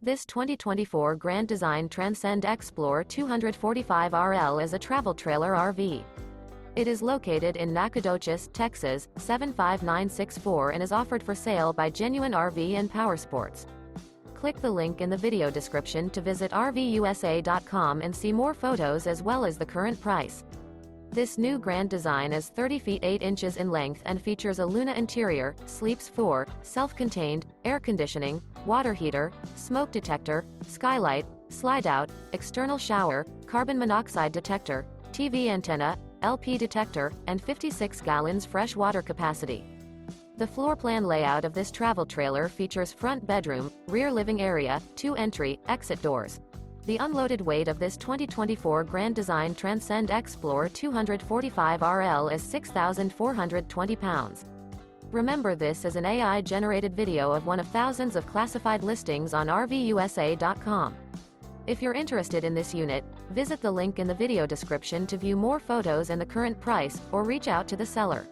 This 2024 Grand Design Transcend Xplor 245RL is a travel trailer RV. It is located in Nacogdoches, Texas, 75964 and is offered for sale by Genuine RV and Powersports. Click the link in the video description to visit RVUSA.com and see more photos as well as the current price. This new Grand Design is 30 feet 8 inches in length and features a Luna interior, sleeps 4, self-contained, air conditioning, water heater, smoke detector, skylight, slide-out, external shower, carbon monoxide detector, TV antenna, LP detector, and 56 gallons fresh water capacity. The floor plan layout of this travel trailer features front bedroom, rear living area, 2 entry, exit doors. The unloaded weight of this 2024 Grand Design Transcend Xplor 245RL is 6,420 pounds. Remember, this is an AI-generated video of one of thousands of classified listings on RVUSA.com. If you're interested in this unit, visit the link in the video description to view more photos and the current price, or reach out to the seller.